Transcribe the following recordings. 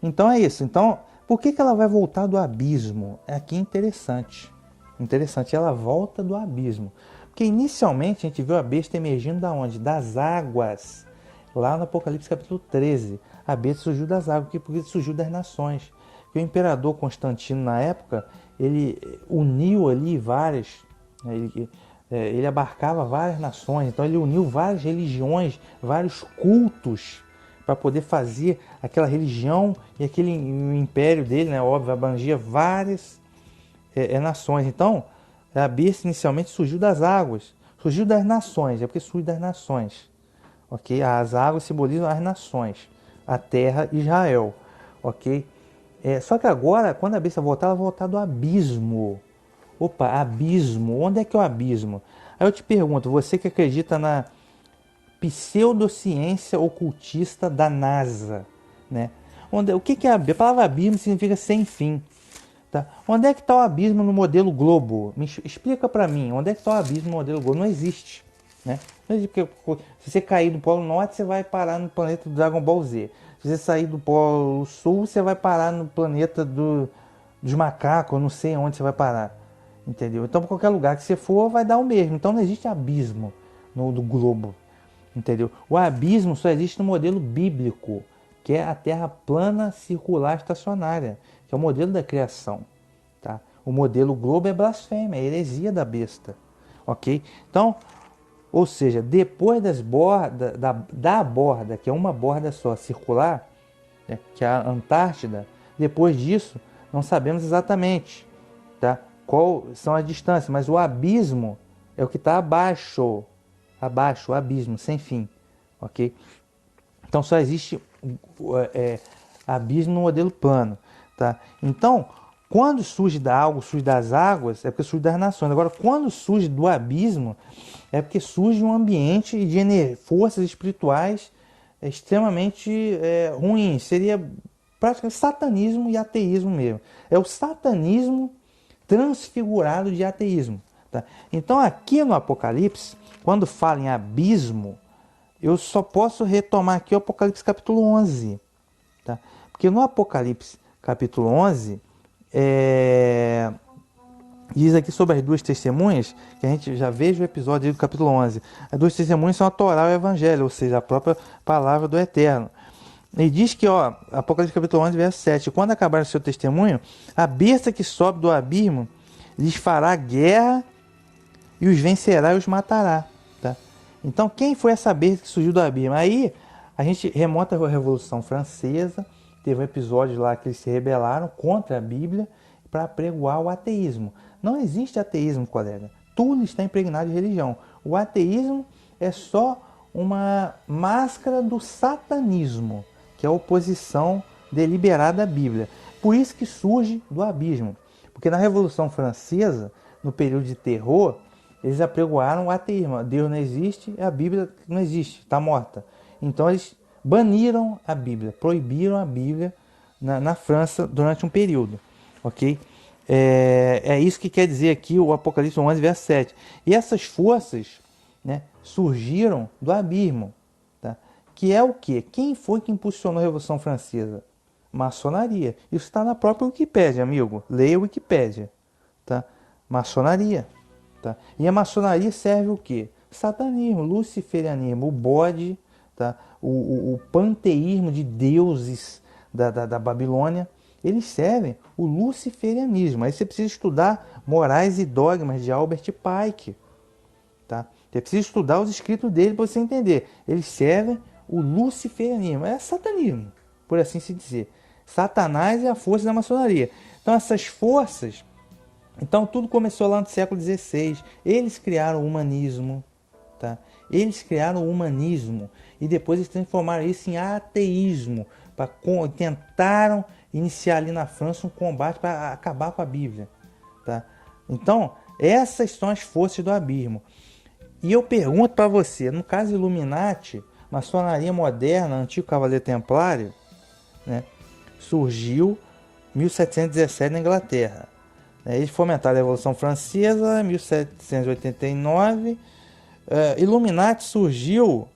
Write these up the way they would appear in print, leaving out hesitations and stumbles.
Então é isso. Então, por que ela vai voltar do abismo? É aqui interessante. Interessante, ela volta do abismo. Porque inicialmente a gente viu a besta emergindo da onde? Das águas. Lá no Apocalipse capítulo 13. A besta surgiu das águas, porque surgiu das nações. E o imperador Constantino, na época, ele uniu ali várias... Ele abarcava várias nações. Então ele uniu várias religiões, vários cultos, para poder fazer aquela religião e aquele império dele, né? Óbvio, abrangia várias nações. Então, a besta inicialmente surgiu das águas, surgiu das nações, é porque surge das nações. Ok? As águas simbolizam as nações, a terra, Israel. Ok? Só que agora, quando a besta voltar, ela vai voltar do abismo. Opa, abismo. Onde é que é o abismo? Aí eu te pergunto, você que acredita na pseudociência ocultista da NASA, né? O que é abismo? A palavra abismo significa sem fim. Tá? Onde é que está o abismo no modelo Globo? Explica para mim, onde é que está o abismo no modelo Globo? Não existe. Né? Não existe, porque se você cair do Polo Norte, você vai parar no planeta do Dragon Ball Z. Se você sair do Polo Sul, você vai parar no planeta dos macacos, não sei onde você vai parar. Entendeu? Então, para qualquer lugar que você for, vai dar o mesmo. Então, não existe abismo do globo. Entendeu? O abismo só existe no modelo bíblico, que é a Terra plana, circular, estacionária, que é o modelo da criação. Tá? O modelo globo é blasfêmia, é heresia da besta. Ok? Então, ou seja, depois das bordas, da borda, que é uma borda só, circular, né, que é a Antártida, depois disso, não sabemos exatamente, tá? Qual são as distâncias, mas o abismo é o que está abaixo, o abismo, sem fim, ok? Então só existe abismo no modelo plano, tá? Então, quando surge algo, surge das águas, é porque surge das nações. Agora, quando surge do abismo, é porque surge um ambiente de forças espirituais extremamente ruins. Seria praticamente satanismo e ateísmo mesmo. É o satanismo transfigurado de ateísmo. Tá? Então, aqui no Apocalipse, quando fala em abismo, eu só posso retomar aqui o Apocalipse capítulo 11. Tá? Porque no Apocalipse capítulo 11, diz aqui sobre as duas testemunhas, que a gente já veja o episódio do capítulo 11. As duas testemunhas são a Torá e o Evangelho, ou seja, a própria palavra do Eterno. E diz que, Apocalipse capítulo 11, verso 7, quando acabar o seu testemunho, a besta que sobe do abismo lhes fará guerra e os vencerá e os matará. Tá? Então, quem foi essa besta que surgiu do abismo? Aí, a gente remonta à Revolução Francesa, teve um episódio lá que eles se rebelaram contra a Bíblia para pregoar o ateísmo. Não existe ateísmo, colega. Tudo está impregnado de religião. O ateísmo é só uma máscara do satanismo, que é a oposição deliberada à Bíblia. Por isso que surge do abismo. Porque na Revolução Francesa, no período de terror, eles apregoaram o ateísmo. Deus não existe, a Bíblia não existe, está morta. Então eles baniram a Bíblia, proibiram a Bíblia na França durante um período. Ok? É isso que quer dizer aqui o Apocalipse 11, verso 7. E essas forças, né, surgiram do abismo. Tá? Que é o quê? Quem foi que impulsionou a Revolução Francesa? Maçonaria. Isso está na própria Wikipédia, amigo. Leia a Wikipédia. Tá? Maçonaria. Tá? E a maçonaria serve o quê? Satanismo, luciferianismo, o bode, tá? o panteísmo de deuses da Babilônia. Eles servem o luciferianismo. Aí você precisa estudar Morais e Dogmas de Albert Pike. Tá? Você precisa estudar os escritos dele para você entender. Eles servem o luciferianismo. É satanismo, por assim se dizer. Satanás é a força da maçonaria. Então essas forças... Então tudo começou lá no século XVI. Eles criaram o humanismo. Tá? Eles criaram o humanismo. E depois eles transformaram isso em ateísmo. Tentaram iniciar ali na França um combate para acabar com a Bíblia. Tá? Então, essas são as forças do abismo. E eu pergunto para você, no caso Illuminati, maçonaria moderna, antigo Cavaleiro Templário, né, surgiu em 1717 na Inglaterra. Eles fomentaram a Revolução Francesa em 1789. Illuminati surgiu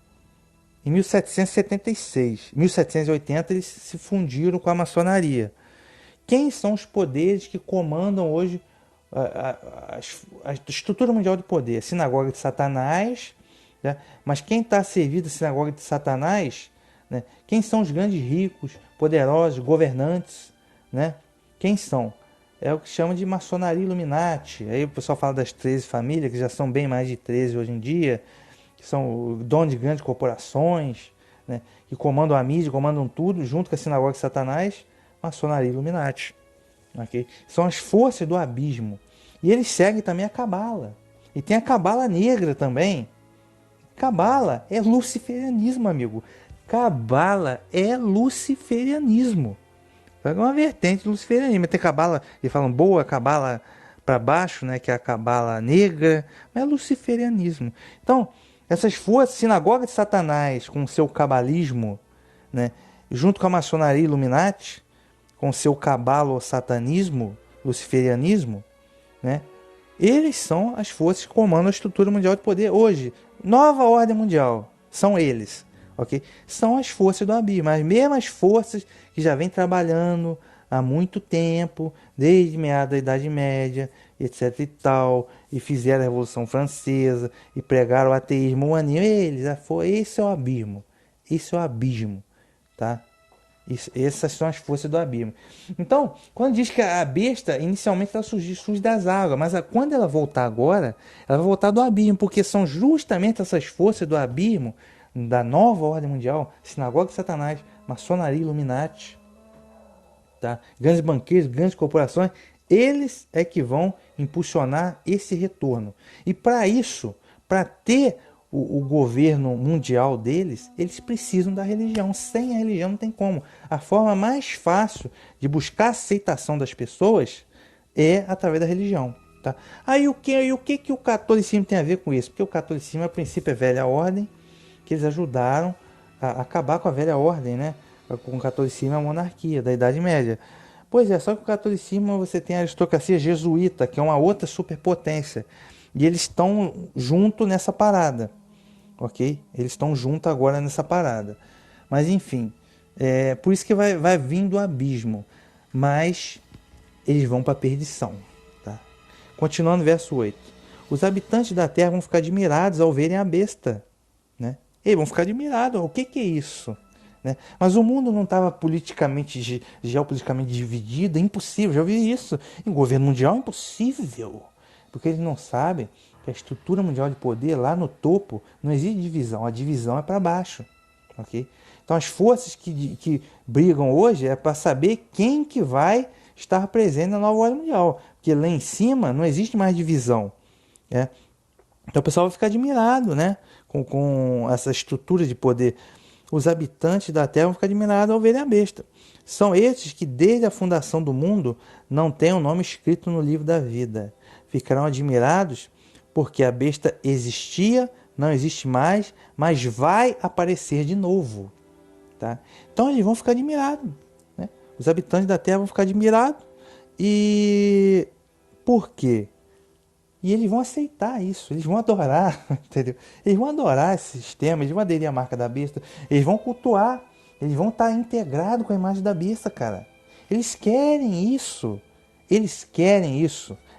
Em 1776, 1780 eles se fundiram com a maçonaria. Quem são os poderes que comandam hoje a estrutura mundial de poder? A sinagoga de Satanás, né? Mas quem está a servir da sinagoga de Satanás, né? Quem são os grandes ricos, poderosos, governantes, né? Quem são? É o que chama de maçonaria Illuminati. Aí o pessoal fala das 13 famílias, que já são bem mais de 13 hoje em dia, que são donos de grandes corporações, né? Que comandam a mídia, comandam tudo, junto com a sinagoga de Satanás, maçonaria Illuminati. Okay? São as forças do abismo. E eles seguem também a Cabala. E tem a Cabala negra também. Cabala é luciferianismo, amigo. Cabala é luciferianismo. É uma vertente do luciferianismo. Tem Cabala, eles falam boa Cabala para baixo, né, que é a Cabala negra, mas é luciferianismo. Então, essas forças, sinagoga de Satanás com seu cabalismo, né, junto com a maçonaria Illuminati, com seu cabalo-satanismo, luciferianismo, né, eles são as forças que comandam a estrutura mundial de poder hoje. Nova ordem mundial, são eles. Okay? São as forças do abismo, as mesmas forças que já vêm trabalhando há muito tempo, desde meados da Idade Média, etc e tal, e fizeram a Revolução Francesa, e pregaram o ateísmo, o anismo. Esse é o abismo, esse é o abismo, tá? Essas são as forças do abismo. Então, quando diz que a besta, inicialmente ela surge das águas, mas quando ela voltar agora, ela vai voltar do abismo, porque são justamente essas forças do abismo, da nova ordem mundial, sinagoga de Satanás, maçonaria Illuminati, tá? Grandes banqueiros, grandes corporações, eles é que vão impulsionar esse retorno. E para isso, para ter o governo mundial deles, eles precisam da religião. Sem a religião não tem como. A forma mais fácil de buscar a aceitação das pessoas é através da religião. Tá? Aí o que o catolicismo tem a ver com isso? Porque o catolicismo, a princípio, é velha ordem, que eles ajudaram a acabar com a velha ordem, né? Com o catolicismo e a monarquia da Idade Média. Pois é, só que o catolicismo você tem a aristocracia jesuíta, que é uma outra superpotência. E eles estão junto nessa parada, ok? Eles estão junto agora nessa parada. Mas enfim, por isso que vai vindo o abismo. Mas eles vão para a perdição. Tá? Continuando, verso 8. Os habitantes da terra vão ficar admirados ao verem a besta. Né? Eles vão ficar admirados. O que é isso? Né? Mas o mundo não estava geopoliticamente dividido. É impossível, já ouvi isso. Em governo mundial é impossível. Porque eles não sabem que a estrutura mundial de poder, lá no topo, não existe divisão. A divisão é para baixo. Okay? Então as forças que brigam hoje é para saber quem que vai estar presente na nova ordem mundial. Porque lá em cima não existe mais divisão. Né? Então o pessoal vai ficar admirado, né? Com essa estrutura de poder. Os habitantes da terra vão ficar admirados ao verem a besta. São esses que desde a fundação do mundo não têm o nome escrito no livro da vida. Ficarão admirados porque a besta existia, não existe mais, mas vai aparecer de novo. Tá? Então eles vão ficar admirados. Né? Os habitantes da terra vão ficar admirados. E por quê? E eles vão aceitar isso, eles vão adorar, entendeu? Eles vão adorar esse sistema, eles vão aderir à marca da besta, eles vão cultuar, eles vão estar integrados com a imagem da besta, cara. Eles querem isso,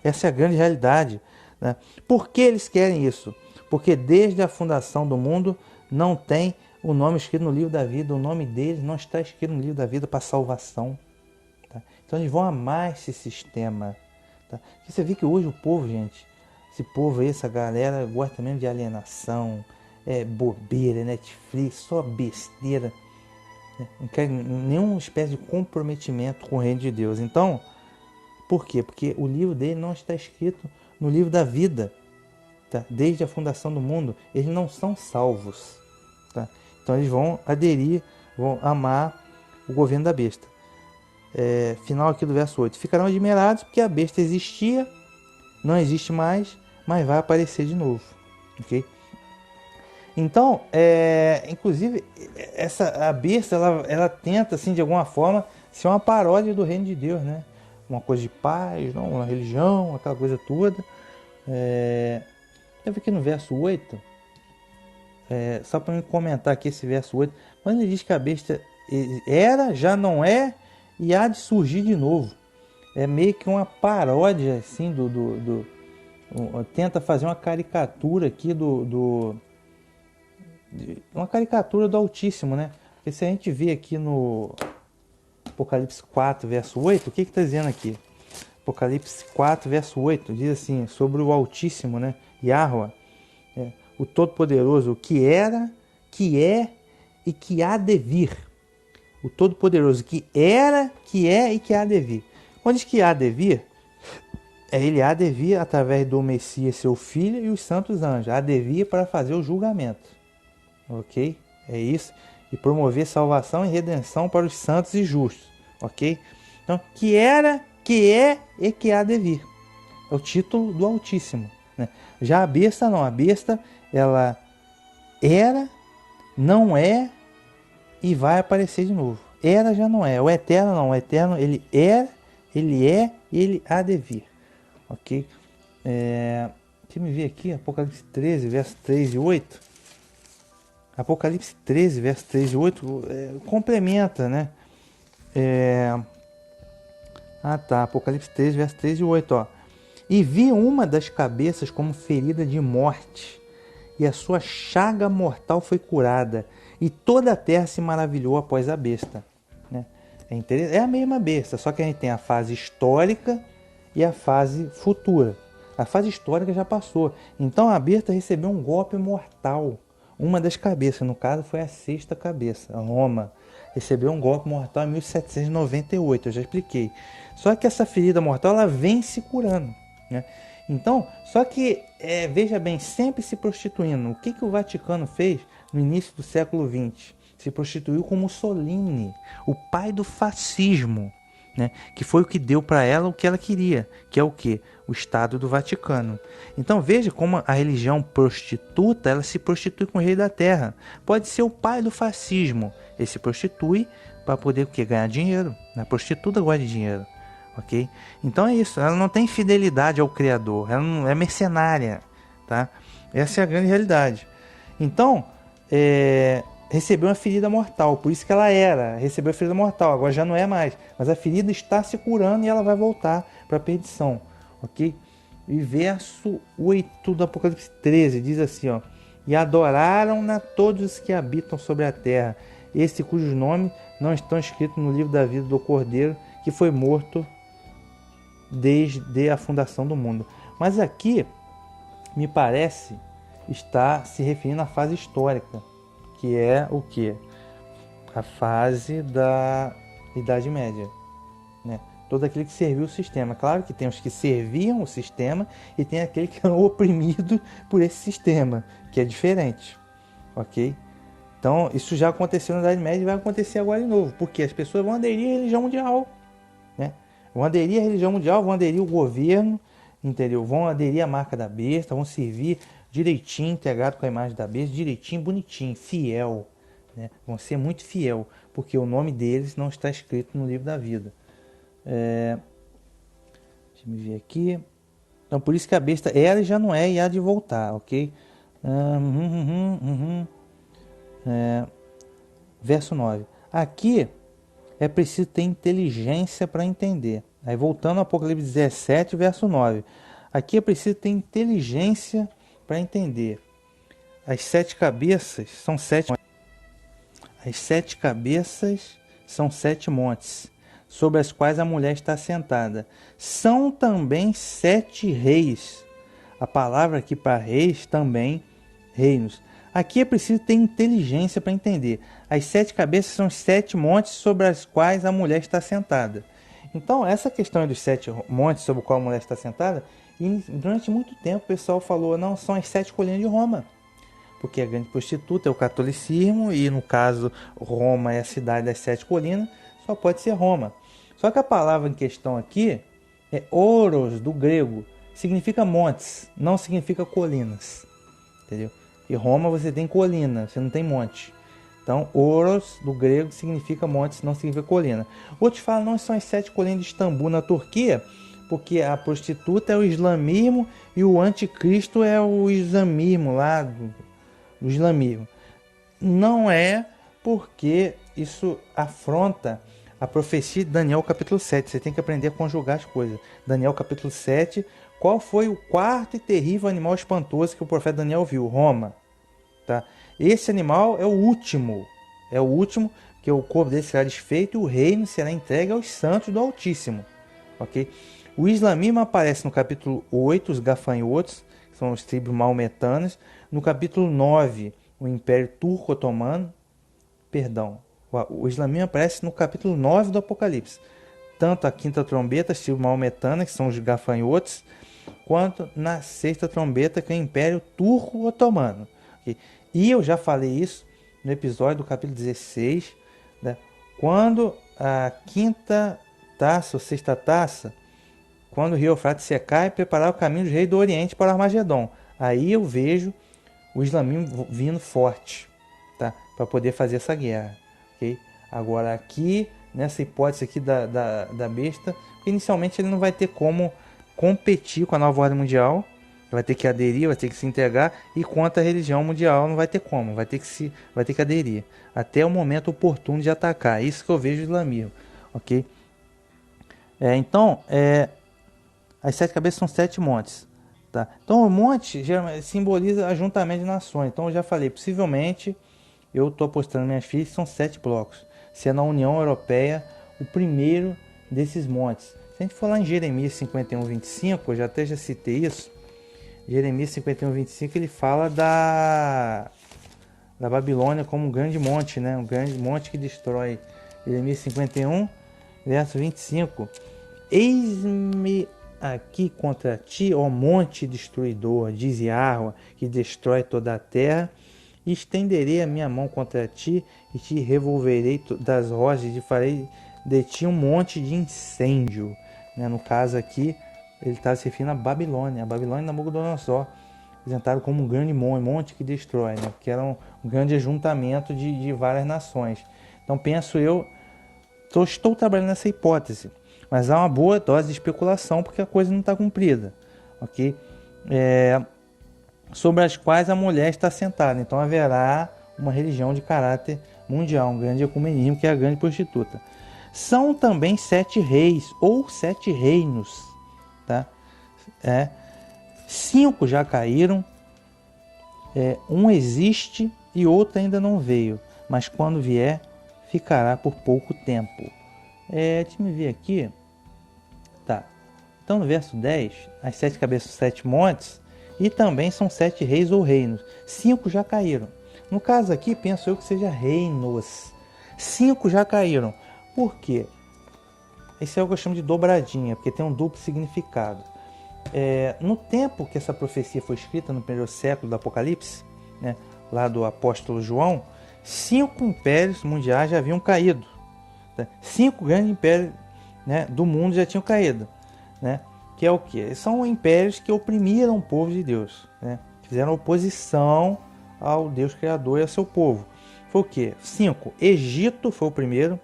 essa é a grande realidade. Né? Por que eles querem isso? Porque desde a fundação do mundo não tem o nome escrito no livro da vida, o nome deles não está escrito no livro da vida para salvação. Tá? Então eles vão amar esse sistema. Tá? Porque você vê que hoje o povo, gente, esse povo aí, essa galera gosta mesmo de alienação, bobeira, Netflix, só besteira. Não quer nenhuma espécie de comprometimento com o reino de Deus. Então, por quê? Porque o livro dele não está escrito no livro da vida. Tá? Desde a fundação do mundo, eles não são salvos. Tá? Então eles vão aderir, vão amar o governo da besta. Final aqui do verso 8. Ficarão admirados porque a besta existia, não existe mais, mas vai aparecer de novo. Ok? Então, inclusive, a besta, ela tenta, assim, de alguma forma, ser uma paródia do reino de Deus, né? Uma coisa de paz, não? Uma religião, aquela coisa toda. Eu vi aqui no verso 8, só para me comentar aqui esse verso 8, quando ele diz que a besta era, já não é e há de surgir de novo. É meio que uma paródia assim tenta fazer uma caricatura aqui uma caricatura do Altíssimo, né? Porque se a gente vê aqui no Apocalipse 4, verso 8, o que está dizendo aqui? Apocalipse 4, verso 8, diz assim, sobre o Altíssimo, né? Yahweh, o Todo-Poderoso, que era, que é e que há de vir. O Todo-Poderoso, que era, que é e que há de vir. Quando diz que há de vir, ele há de vir através do Messias, seu Filho, e os santos anjos. Há de vir para fazer o julgamento. Ok? É isso. E promover salvação e redenção para os santos e justos. Ok? Então, que era, que é e que há de vir. É o título do Altíssimo. Né? Já a besta não. A besta, ela era, não é e vai aparecer de novo. Era já não é. O eterno não. O eterno, ele era, ele é e ele há de vir. Ok? Deixa eu ver aqui. Apocalipse 13, verso 3 e 8. Apocalipse 13, verso 3 e 8 complementa, né? Apocalipse 13, verso 3 e 8, ó. E vi uma das cabeças como ferida de morte, e a sua chaga mortal foi curada, e toda a terra se maravilhou após a besta. Né? É a mesma besta, só que a gente tem a fase histórica e a fase futura. A fase histórica já passou. Então a besta recebeu um golpe mortal. Uma das cabeças, no caso foi a sexta cabeça, a Roma. Recebeu um golpe mortal em 1798, eu já expliquei. Só que essa ferida mortal, ela vem se curando. Né? Então, só que, veja bem, sempre se prostituindo. O que o Vaticano fez no início do século XX? Se prostituiu com Mussolini, o pai do fascismo. Né? Que foi o que deu para ela o que ela queria, que é o quê? O Estado do Vaticano. Então veja como a religião prostituta, ela se prostitui com o rei da terra. Pode ser o pai do fascismo, ele se prostitui para poder o quê? Ganhar dinheiro. A prostituta gosta de dinheiro, ok? Então é isso, ela não tem fidelidade ao Criador, ela não é mercenária, tá? Essa é a grande realidade. Então, recebeu uma ferida mortal, por isso que ela recebeu a ferida mortal, agora já não é mais, mas a ferida está se curando e ela vai voltar para a perdição, ok? E verso 8 do Apocalipse 13 diz assim, ó: e adoraram-na todos os que habitam sobre a terra, esse cujos nomes não estão escritos no livro da vida do Cordeiro, que foi morto desde a fundação do mundo. Mas aqui, me parece, está se referindo à fase histórica, que é o que? A fase da Idade Média. Né? Todo aquele que serviu o sistema. Claro que tem os que serviam o sistema e tem aquele que é oprimido por esse sistema, que é diferente. Ok? Então, isso já aconteceu na Idade Média e vai acontecer agora de novo. Porque as pessoas vão aderir à religião mundial. Né? Vão aderir à religião mundial, vão aderir ao governo, entendeu? Vão aderir à marca da besta, vão servir direitinho, integrado com a imagem da besta, direitinho, bonitinho, fiel. Né? Vão ser muito fiel, porque o nome deles não está escrito no livro da vida. Deixa eu ver aqui. Então, por isso que a besta era e já não é e há de voltar, ok? Verso 9. Aqui é preciso ter inteligência para entender. Aí voltando ao Apocalipse 17, verso 9. Aqui é preciso ter inteligência para entender. As 7 cabeças são 7 montes. As 7 cabeças são 7 montes, sobre as quais a mulher está sentada. São também 7 reis. A palavra aqui para reis também, reinos. Aqui é preciso ter inteligência para entender. As 7 cabeças são os 7 montes sobre as quais a mulher está sentada. Então, essa questão dos 7 montes sobre os quais a mulher está sentada, e durante muito tempo o pessoal falou, não, são as 7 colinas de Roma. Porque a grande prostituta é o catolicismo e, no caso, Roma é a cidade das 7 colinas, só pode ser Roma. Só que a palavra em questão aqui é oros, do grego, significa montes, não significa colinas. Entendeu? E Roma você tem colina, você não tem monte. Então, oros, do grego, significa montes, não significa colina. Outros falam, não, são as 7 colinas de Istambul, na Turquia, porque a prostituta é o islamismo e o anticristo é o islamismo lá do islamismo. Não é porque isso afronta a profecia de Daniel capítulo 7. Você tem que aprender a conjugar as coisas. Daniel capítulo 7, qual foi o quarto e terrível animal espantoso que o profeta Daniel viu? Roma. Tá? Esse animal é o último, que o corpo dele será desfeito e o reino será entregue aos santos do Altíssimo. Okay? O islamismo aparece no capítulo 8, os gafanhotos, que são os tribos maometanas. No capítulo 9, o Império Turco-Otomano. O islamismo aparece no capítulo 9 do Apocalipse. Tanto a quinta trombeta, as tribos maometanas, que são os gafanhotos, quanto na sexta trombeta, que é o Império Turco-Otomano. Okay? E eu já falei isso no episódio do capítulo 16, né? Quando a quinta taça, ou sexta taça, quando o rio Eufrates secar e preparar o caminho dos reis do Oriente para o Armagedon. Aí eu vejo o islamismo vindo forte, tá? Para poder fazer essa guerra. Okay? Agora aqui, nessa hipótese aqui da besta, inicialmente ele não vai ter como competir com a nova ordem mundial, vai ter que aderir, vai ter que se integrar, e quanto à religião mundial não vai ter como, vai ter que aderir até o momento oportuno de atacar. É isso que eu vejo o islamismo, ok? Então, as 7 cabeças são 7 montes, tá? Então o monte simboliza ajuntamento de nações. Então eu já falei, possivelmente eu estou apostando minhas fichas, são 7 blocos, sendo a União Europeia o primeiro desses montes. Se a gente for lá em Jeremias 51, 25, eu já citei isso. Jeremias 51, 25, ele fala da Babilônia como um grande monte, né? Um grande monte que destrói. Jeremias 51, verso 25. Eis-me aqui contra ti, ó monte destruidor, diz Yahweh, que destrói toda a terra. Estenderei a minha mão contra ti e te revolverei das rochas e farei de ti um monte de incêndio. Né? No caso aqui, ele está se referindo à Babilônia. A Babilônia e Nabucodonosor, apresentado como um grande monte que destrói, né? Porque era um grande ajuntamento de várias nações. Então penso eu, estou trabalhando nessa hipótese, mas há uma boa dose de especulação porque a coisa não está cumprida, ok? Sobre as quais a mulher está sentada. Então haverá uma religião de caráter mundial, um grande ecumenismo, que é a grande prostituta. São também 7 reis ou 7 reinos, tá? 5 já caíram, um existe e outro ainda não veio, mas quando vier, ficará por pouco tempo. Deixa eu ver aqui. Tá. Então no verso 10, as 7 cabeças, 7 montes, e também são 7 reis ou reinos. 5 já caíram. No caso aqui, penso eu que seja reinos. 5 já caíram. Por quê? Esse é o que eu chamo de dobradinha, porque tem um duplo significado. No tempo que essa profecia foi escrita, no primeiro século do Apocalipse, né, lá do apóstolo João, 5 impérios mundiais já haviam caído. 5 grandes impérios, né, do mundo já tinham caído. Né? Que é o quê? São impérios que oprimiram o povo de Deus. Né? Fizeram oposição ao Deus Criador e ao seu povo. Foi o quê? 5. Egito foi o primeiro.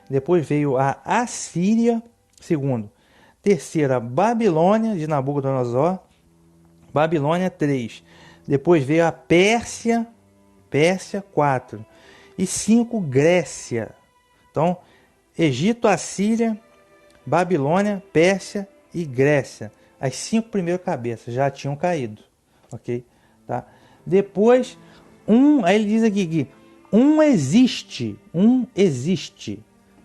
Depois veio a Assíria, segundo. Terceira, Babilônia, de Nabucodonosor. Babilônia, 3. Depois veio a Pérsia, 4. E 5, Grécia. Então, Egito, Assíria, Babilônia, Pérsia e Grécia. As 5 primeiras cabeças já tinham caído. Ok? Tá? Depois, aí ele diz aqui que um existe.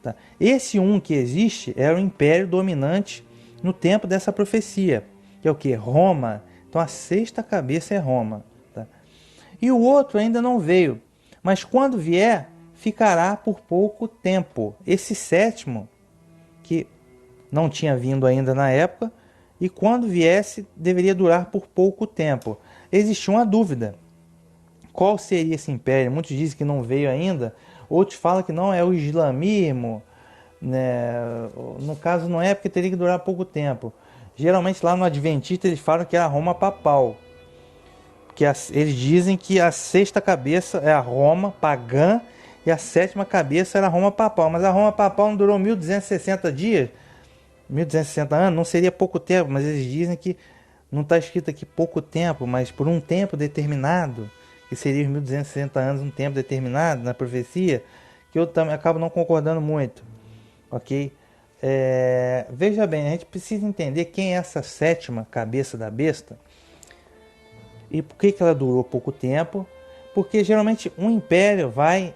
Tá? Esse que existe era o império dominante no tempo dessa profecia, que é o que? Roma. Então a 6ª cabeça é Roma. Tá? E o outro ainda não veio, mas quando vier, ficará por pouco tempo. Esse 7º, que não tinha vindo ainda na época, e quando viesse, deveria durar por pouco tempo. Existia uma dúvida. Qual seria esse império? Muitos dizem que não veio ainda, outros falam que não é o islamismo, né? No caso não é, porque teria que durar pouco tempo. Geralmente lá no Adventista eles falam que é a Roma papal, que eles dizem que a 6ª cabeça é a Roma pagã e a 7ª cabeça era a Roma papal, mas a Roma papal não durou 1260 dias, 1260 anos, não seria pouco tempo, mas eles dizem que não está escrito aqui pouco tempo, mas por um tempo determinado, que seria os 1260 anos, um tempo determinado na profecia, que eu também acabo não concordando muito, ok? Veja bem, a gente precisa entender quem é essa sétima cabeça da besta e por que ela durou pouco tempo, porque geralmente um império vai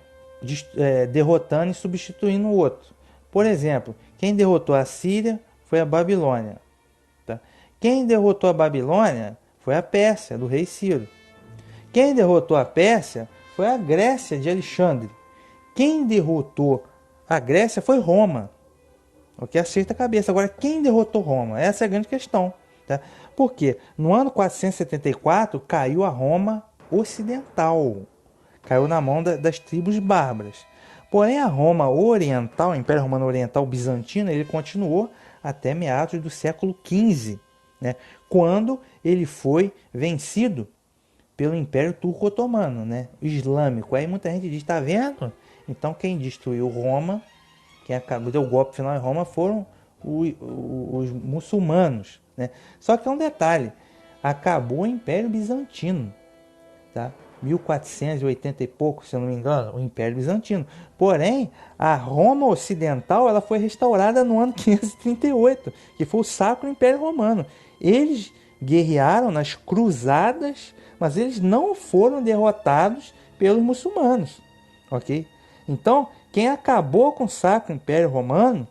derrotando e substituindo o outro. Por exemplo, quem derrotou a Síria foi a Babilônia. Tá? Quem derrotou a Babilônia foi a Pérsia, do rei Ciro. Quem derrotou a Pérsia foi a Grécia de Alexandre. Quem derrotou a Grécia foi Roma. Ok? A sexta cabeça. Agora, quem derrotou Roma? Essa é a grande questão. Tá? Por quê? No ano 474 caiu a Roma ocidental. Caiu na mão das tribos bárbaras. Porém, a Roma oriental, o Império Romano Oriental Bizantino, ele continuou até meados do século XV, né? Quando ele foi vencido pelo Império Turco-Otomano, né? Islâmico. Aí muita gente diz, está vendo? Então quem destruiu Roma, quem deu o golpe final em Roma foram os muçulmanos, né? Só que é um detalhe, acabou o Império Bizantino, tá? 1480 e pouco, se eu não me engano, o Império Bizantino. Porém, a Roma Ocidental ela foi restaurada no ano 538, que foi o Sacro Império Romano. Eles guerrearam nas cruzadas, mas eles não foram derrotados pelos muçulmanos, ok? Então, quem acabou com o Sacro Império Romano,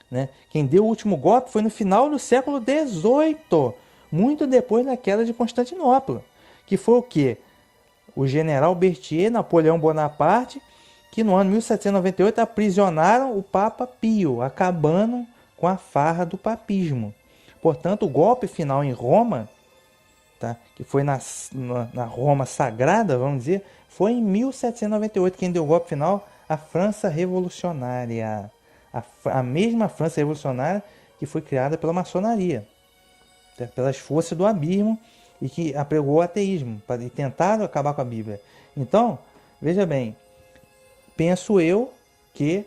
né, quem deu o último golpe foi no final do século XVIII, muito depois da queda de Constantinopla, que foi o quê? O general Berthier, Napoleão Bonaparte, que no ano 1798 aprisionaram o Papa Pio, acabando com a farra do papismo. Portanto, o golpe final em Roma, tá, que foi na Roma Sagrada, vamos dizer, foi em 1798. Quem deu o golpe final? A França Revolucionária. A mesma França Revolucionária que foi criada pela maçonaria, tá, pelas forças do abismo, e que apregou o ateísmo e tentaram acabar com a Bíblia. Então, veja bem, penso eu que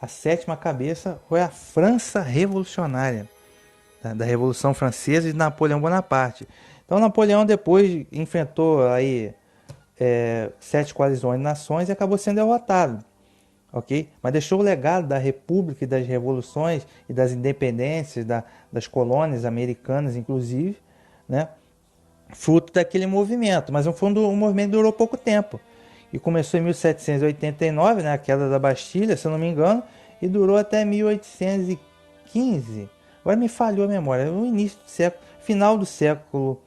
a sétima cabeça foi a França Revolucionária, tá? Da Revolução Francesa e de Napoleão Bonaparte. Então, Napoleão depois enfrentou aí 7 coalizões de nações e acabou sendo derrotado, ok? Mas deixou o legado da República e das revoluções e das independências das colônias americanas, inclusive, né? Fruto daquele movimento, mas um movimento durou pouco tempo. E começou em 1789, né, a queda da Bastilha, se eu não me engano, e durou até 1815. Agora me falhou a memória, o início do século, final do século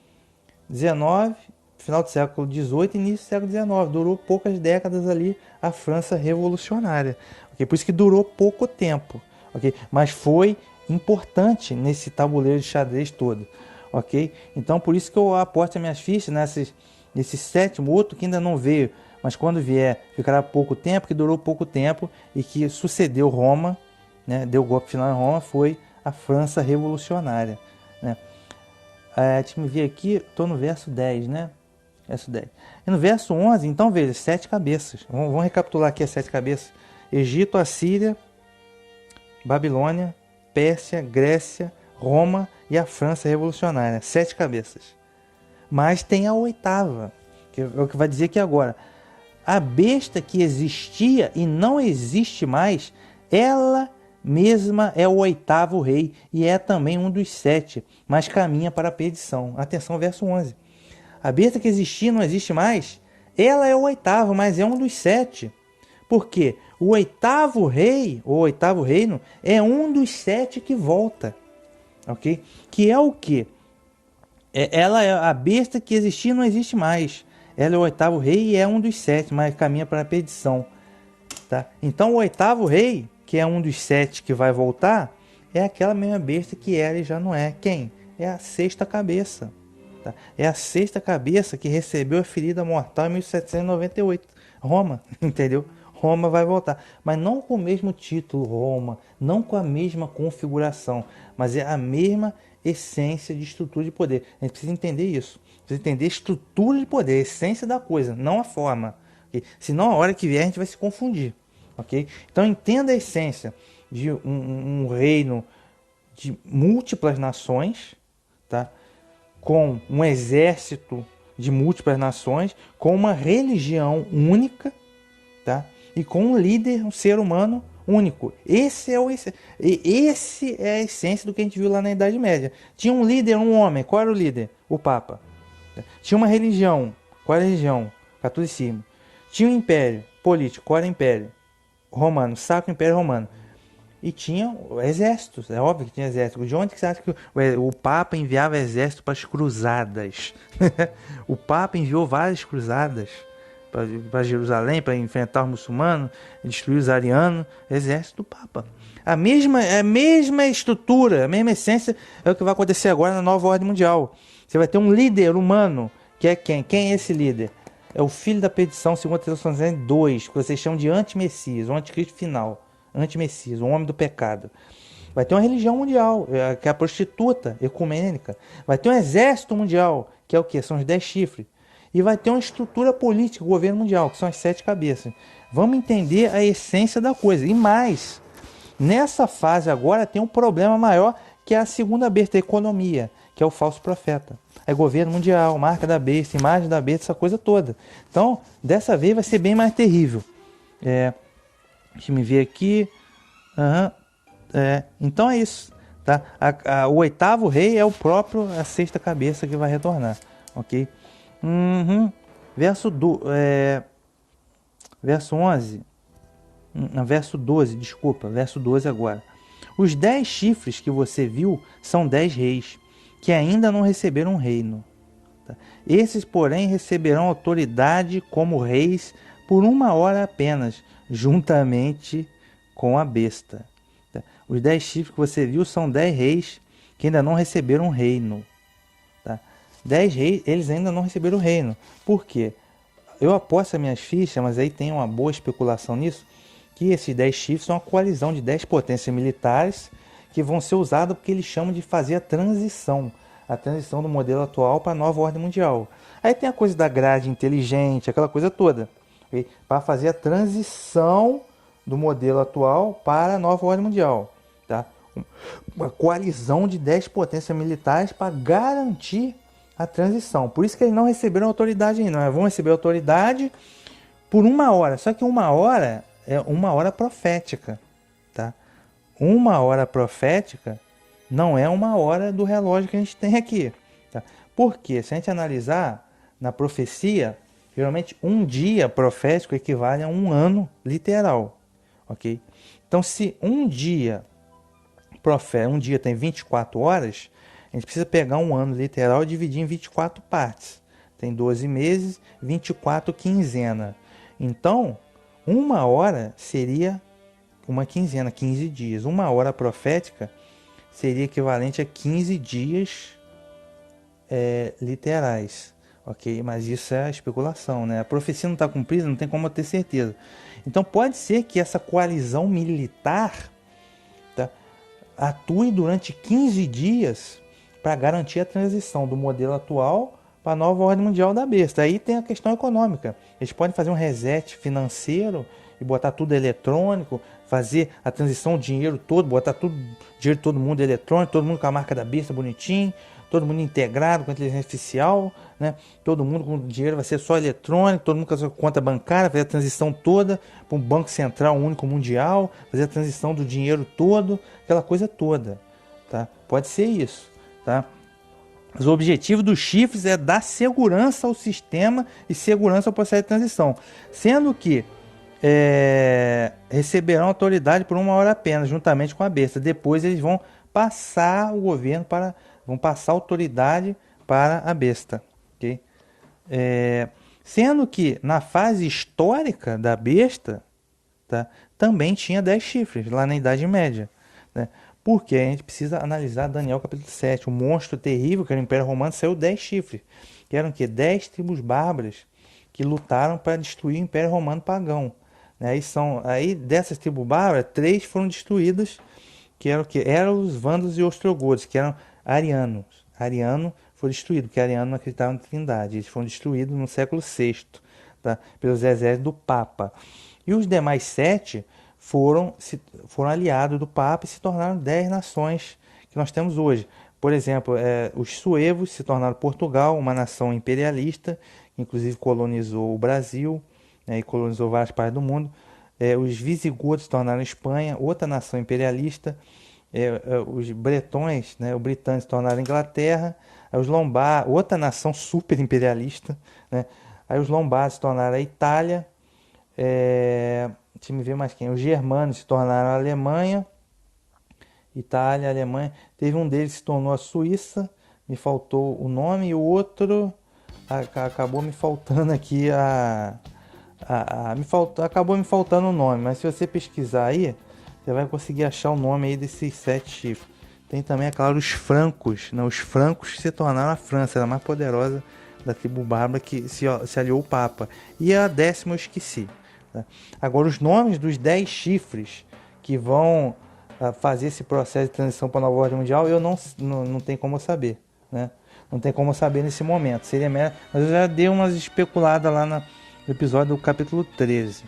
XIX, final do século XVIII e início do século XIX. Durou poucas décadas ali a França Revolucionária. Okay? Por isso que durou pouco tempo. Okay? Mas foi importante nesse tabuleiro de xadrez todo. Ok? Então, por isso que eu aposto as minhas fichas nesse sétimo, outro que ainda não veio, mas quando vier, ficará pouco tempo, que durou pouco tempo e que sucedeu Roma, né? Deu o golpe final em Roma, foi a França Revolucionária, né? Deixa eu ver aqui, estou no verso 10, né? Verso 10. E no verso 11, então veja, 7 cabeças. Vamos recapitular aqui as 7 cabeças. Egito, Assíria, Babilônia, Pérsia, Grécia, Roma e a França Revolucionária. 7 cabeças. Mas tem a 8ª, que é o que vai dizer aqui agora. A besta que existia e não existe mais, ela mesma é o 8º rei e é também um dos 7, mas caminha para a perdição. Atenção, verso 11. A besta que existia e não existe mais, ela é o 8º, mas é um dos 7. Por quê? O 8º rei, ou 8º reino, é um dos 7 que volta. Ok? Que é o quê? Ela é a besta que existia e não existe mais. Ela é o 8º rei e é um dos 7, mas caminha para a perdição. Tá? Então o 8º rei, que é um dos 7 que vai voltar, é aquela mesma besta que era e já não é. Quem? É a 6ª cabeça. Tá? É a 6ª cabeça que recebeu a ferida mortal em 1798. Roma, entendeu? Roma vai voltar, mas não com o mesmo título Roma, não com a mesma configuração, mas é a mesma essência de estrutura de poder. A gente precisa entender isso, precisa entender a estrutura de poder, a essência da coisa, não a forma. Okay? Senão a hora que vier a gente vai se confundir. Okay? Então entenda a essência de um reino de múltiplas nações, tá? Com um exército de múltiplas nações, com uma religião única, tá? E com um líder, um ser humano único. Esse é a essência do que a gente viu lá na Idade Média. Tinha um líder, um homem. Qual era o líder? O Papa. Tinha uma religião. Qual era a religião? Catolicismo. Tinha um império político. Qual era o império? Romano. Sacro Império Romano. E tinha exércitos, é óbvio que tinha exército. De onde que você acha que o Papa enviava exército para as cruzadas? O Papa enviou várias cruzadas para Jerusalém, para enfrentar os muçulmanos, destruir os arianos. Exército do Papa. A mesma estrutura, a mesma essência é o que vai acontecer agora na nova ordem mundial. Você vai ter um líder humano, que é quem? Quem é esse líder? É o filho da perdição, segundo Tessalonicenses 2, que vocês chamam de anti-messias, o anticristo final. Anti-messias, o homem do pecado. Vai ter uma religião mundial, que é a prostituta ecumênica. Vai ter um exército mundial, que é o quê? São os 10 chifres. E vai ter uma estrutura política, o governo mundial, que são as 7 cabeças. Vamos entender a essência da coisa. E mais, nessa fase agora tem um problema maior, que é a segunda besta, a economia, que é o falso profeta. É governo mundial, marca da besta, imagem da besta, essa coisa toda. Então, dessa vez vai ser bem mais terrível. Deixa eu me ver aqui. Então é isso. Tá? O 8º rei é o próprio, a 6ª cabeça que vai retornar. Ok? Verso 11. Verso 12, desculpa. Verso 12 agora. Os 10 chifres que você viu são 10 reis, que ainda não receberam um reino. Tá? Esses, porém, receberão autoridade como reis por 1 hora apenas, juntamente com a besta. Tá? Os 10 chifres que você viu são 10 reis que ainda não receberam um reino. Tá? 10 reis, eles ainda não receberam o reino. Por quê? Eu aposto as minhas fichas, mas aí tem uma boa especulação nisso, que esses 10 chifres são uma coalizão de 10 potências militares que vão ser usadas porque eles chamam de fazer a transição do modelo atual para a nova ordem mundial. Aí tem a coisa da grade inteligente, aquela coisa toda, para fazer a transição do modelo atual para a nova ordem mundial. Tá? Uma coalizão de 10 potências militares para garantir a transição. Por isso que eles não receberam autoridade ainda. Não. Vão receber autoridade por 1 hora. Só que 1 hora é 1 hora profética. Tá? 1 hora profética não é 1 hora do relógio que a gente tem aqui. Tá? Porque se a gente analisar na profecia, geralmente um dia profético equivale a 1 ano literal. Ok? Então, se um dia tem 24 horas, a gente precisa pegar 1 ano literal e dividir em 24 partes. Tem 12 meses, 24 quinzenas. Então, 1 hora seria uma quinzena, 15 dias. 1 hora profética seria equivalente a 15 dias literais. Ok? Mas isso é especulação, né? A profecia não está cumprida, não tem como eu ter certeza. Então pode ser que essa coalizão militar, tá, atue durante 15 dias para garantir a transição do modelo atual para a nova ordem mundial da besta. Aí tem a questão econômica. Eles podem fazer um reset financeiro e botar tudo eletrônico, fazer a transição do dinheiro todo, botar tudo, dinheiro de todo mundo eletrônico, todo mundo com a marca da besta bonitinho, todo mundo integrado com a inteligência artificial, né? Todo mundo com dinheiro vai ser só eletrônico, todo mundo com a sua conta bancária, fazer a transição toda para um banco central único mundial, fazer a transição do dinheiro todo, aquela coisa toda, tá? Pode ser isso, tá? Os objetivos dos chifres é dar segurança ao sistema e segurança ao processo de transição, sendo que receberão autoridade por 1 hora apenas, juntamente com a besta. Depois eles vão passar o governo vão passar a autoridade para a besta. Okay? Sendo que na fase histórica da besta, tá, também tinha 10 chifres, lá na Idade Média. Né? Porque a gente precisa analisar Daniel capítulo 7. O monstro terrível, que era o Império Romano, saiu 10 chifres. Que eram o quê? 10 tribos bárbaras que lutaram para destruir o Império Romano pagão. Aí dessas tribos bárbaras, 3 foram destruídas, que eram o quê? Eram os vândalos e ostrogodos, que eram arianos. Ariano foi destruído, porque ariano não acreditava na trindade. Eles foram destruídos no século VI, tá? Pelos exércitos do Papa. E os demais 7 foram aliados do Papa e se tornaram 10 nações que nós temos hoje. Por exemplo, os suevos se tornaram Portugal, uma nação imperialista, que inclusive colonizou o Brasil, né, e colonizou várias partes do mundo. Os visigodos se tornaram Espanha, outra nação imperialista. Os bretões, né, os britânicos se tornaram Inglaterra. Aí os lombardos, outra nação super imperialista, né? Aí os lombardos se tornaram a Itália. Deixa eu ver mais quem. Os germanos se tornaram a Alemanha. Itália, Alemanha. Teve um deles que se tornou a Suíça. Me faltou o nome. E o outro acabou me faltando aqui acabou me faltando o nome. Mas se você pesquisar aí, você vai conseguir achar o nome aí desses 7 chifres. Tem também, é claro, os francos. Né? Os francos se tornaram a França, era a mais poderosa da tribo bárbara que se aliou ao Papa. E a 10ª eu esqueci. Tá? Agora, os nomes dos 10 chifres que vão fazer esse processo de transição para a nova ordem mundial, eu não tenho como saber. Né? Não tem como saber nesse momento. Seria mas eu já dei umas especuladas lá no episódio do capítulo 13.